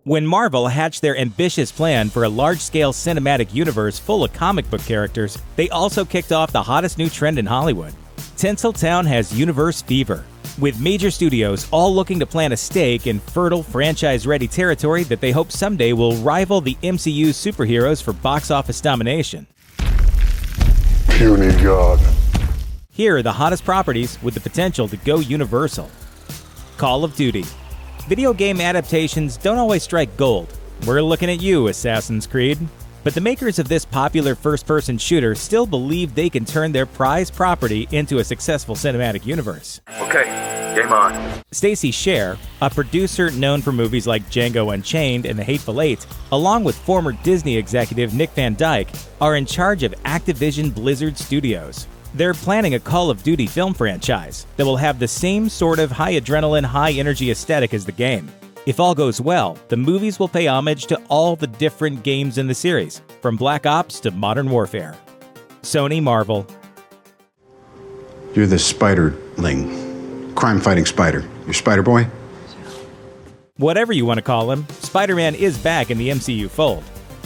When Marvel hatched their ambitious plan for a large-scale cinematic universe full of comic book characters, they also kicked off the hottest new trend in Hollywood. Tinseltown has universe fever, with major studios all looking to plant a stake in fertile, franchise-ready territory that they hope someday will rival the MCU's superheroes for box office domination. Puny God. Here are the hottest properties with the potential to go universal. Call of Duty. Video game adaptations don't always strike gold. We're looking at you, Assassin's Creed. But the makers of this popular first-person shooter still believe they can turn their prized property into a successful cinematic universe. Okay, game on. Stacy Scher, a producer known for movies like Django Unchained and The Hateful Eight, along with former Disney executive Nick Van Dyke, are in charge of Activision Blizzard Studios. They're planning a Call of Duty film franchise that will have the same sort of high-adrenaline, high-energy aesthetic as the game. If all goes well, the movies will pay homage to all the different games in the series, from Black Ops to Modern Warfare. Sony Marvel. You're the Spiderling, crime-fighting spider. You're Spider-Boy? Whatever you want to call him, Spider-Man is back in the MCU fold.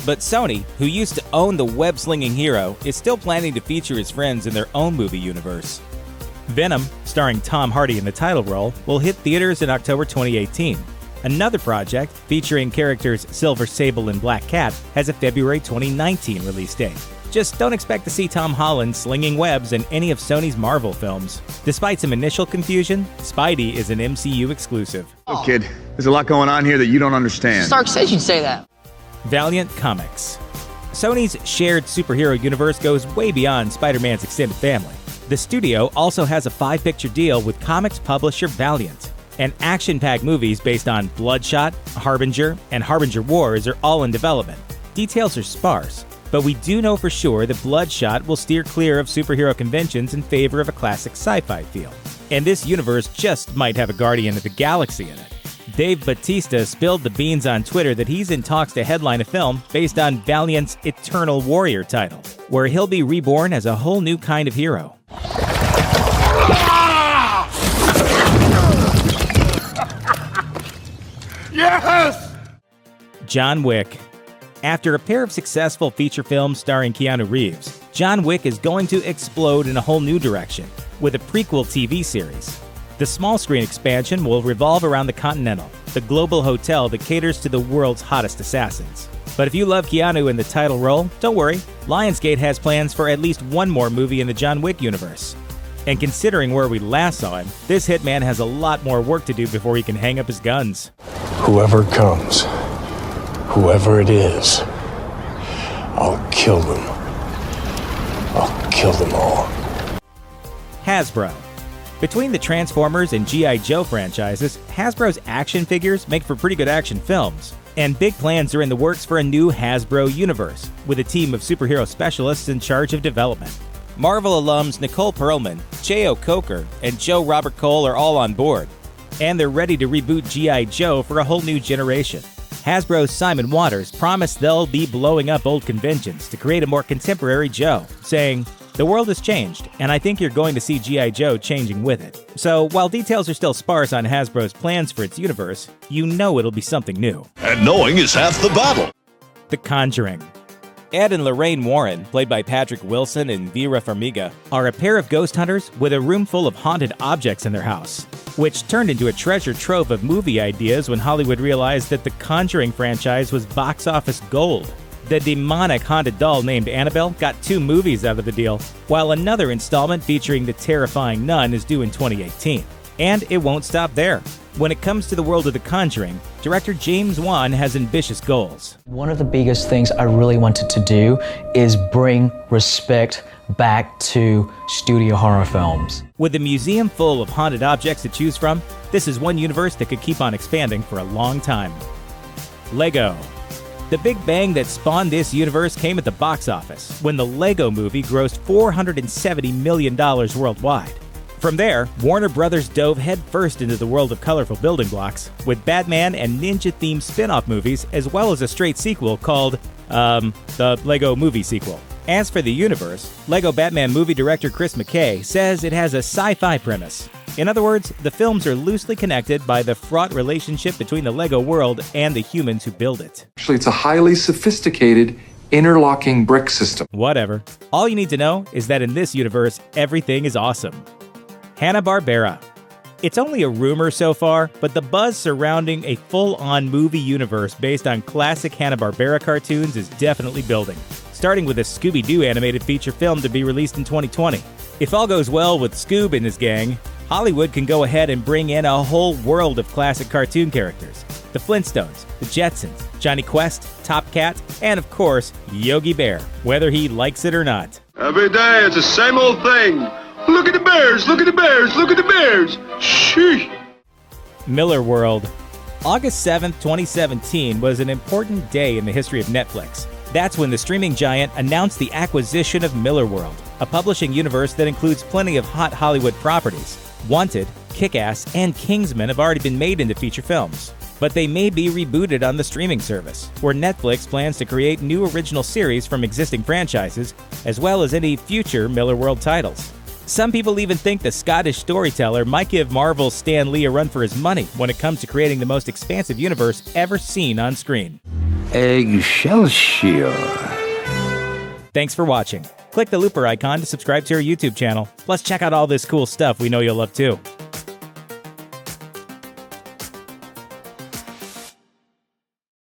But Sony, who used to own the web-slinging hero, is still planning to feature his friends in their own movie universe. Venom, starring Tom Hardy in the title role, will hit theaters in October 2018. Another project, featuring characters Silver Sable and Black Cat, has a February 2019 release date. Just don't expect to see Tom Holland slinging webs in any of Sony's Marvel films. Despite some initial confusion, Spidey is an MCU exclusive. Look, kid, there's a lot going on here that you don't understand. Stark says you'd say that. Valiant Comics. Sony's shared superhero universe goes way beyond Spider-Man's extended family. The studio also has a 5-picture deal with comics publisher Valiant. And action-packed movies based on Bloodshot, Harbinger, and Harbinger Wars are all in development. Details are sparse, but we do know for sure that Bloodshot will steer clear of superhero conventions in favor of a classic sci-fi feel. And this universe just might have a Guardian of the Galaxy in it. Dave Bautista spilled the beans on Twitter that he's in talks to headline a film based on Valiant's Eternal Warrior title, where he'll be reborn as a whole new kind of hero. Yes! John Wick. After a pair of successful feature films starring Keanu Reeves, John Wick is going to explode in a whole new direction with a prequel TV series. The small screen expansion will revolve around the Continental, the global hotel that caters to the world's hottest assassins. But if you love Keanu in the title role, don't worry, Lionsgate has plans for at least one more movie in the John Wick universe. And considering where we last saw him, this hitman has a lot more work to do before he can hang up his guns. Whoever comes, whoever it is, I'll kill them. I'll kill them all. Hasbro. Between the Transformers and G.I. Joe franchises, Hasbro's action figures make for pretty good action films. And big plans are in the works for a new Hasbro universe, with a team of superhero specialists in charge of development. Marvel alums Nicole Perlman, Cheo Coker, and Joe Robert Cole are all on board. And they're ready to reboot G.I. Joe for a whole new generation. Hasbro's Simon Waters promised they'll be blowing up old conventions to create a more contemporary Joe, saying, "The world has changed, and I think you're going to see G.I. Joe changing with it." So while details are still sparse on Hasbro's plans for its universe, you know it'll be something new. And knowing is half the battle. The Conjuring. Ed and Lorraine Warren, played by Patrick Wilson and Vera Farmiga, are a pair of ghost hunters with a room full of haunted objects in their house, which turned into a treasure trove of movie ideas when Hollywood realized that the Conjuring franchise was box office gold. The demonic haunted doll named Annabelle got 2 movies out of the deal, while another installment featuring the terrifying nun is due in 2018. And it won't stop there. When it comes to the world of The Conjuring, director James Wan has ambitious goals. One of the biggest things I really wanted to do is bring respect back to studio horror films. With a museum full of haunted objects to choose from, this is one universe that could keep on expanding for a long time. LEGO. The big bang that spawned this universe came at the box office, when the LEGO movie grossed $470 million worldwide. From there, Warner Brothers dove headfirst into the world of colorful building blocks, with Batman and ninja-themed spin-off movies, as well as a straight sequel called, the LEGO Movie Sequel. As for the universe, LEGO Batman movie director Chris McKay says it has a sci-fi premise, In other words, the films are loosely connected by the fraught relationship between the LEGO world and the humans who build it. Actually, it's a highly sophisticated interlocking brick system. Whatever. All you need to know is that in this universe, everything is awesome. Hanna-Barbera. It's only a rumor so far, but the buzz surrounding a full-on movie universe based on classic Hanna-Barbera cartoons is definitely building, starting with a Scooby-Doo animated feature film to be released in 2020. If all goes well with Scoob and his gang, Hollywood can go ahead and bring in a whole world of classic cartoon characters. The Flintstones, the Jetsons, Johnny Quest, Top Cat, and of course, Yogi Bear, whether he likes it or not. Every day it's the same old thing. Look at the bears, look at the bears, look at the bears. Sheesh. Millarworld. August 7th, 2017 was an important day in the history of Netflix. That's when the streaming giant announced the acquisition of Millarworld, a publishing universe that includes plenty of hot Hollywood properties. Wanted, Kick-Ass, and Kingsman have already been made into feature films. But they may be rebooted on the streaming service, where Netflix plans to create new original series from existing franchises, as well as any future Millarworld titles. Some people even think the Scottish storyteller might give Marvel's Stan Lee a run for his money when it comes to creating the most expansive universe ever seen on screen. Excelsior. Thanks for watching. Click the looper icon to subscribe to our YouTube channel. Plus, check out all this cool stuff we know you'll love too.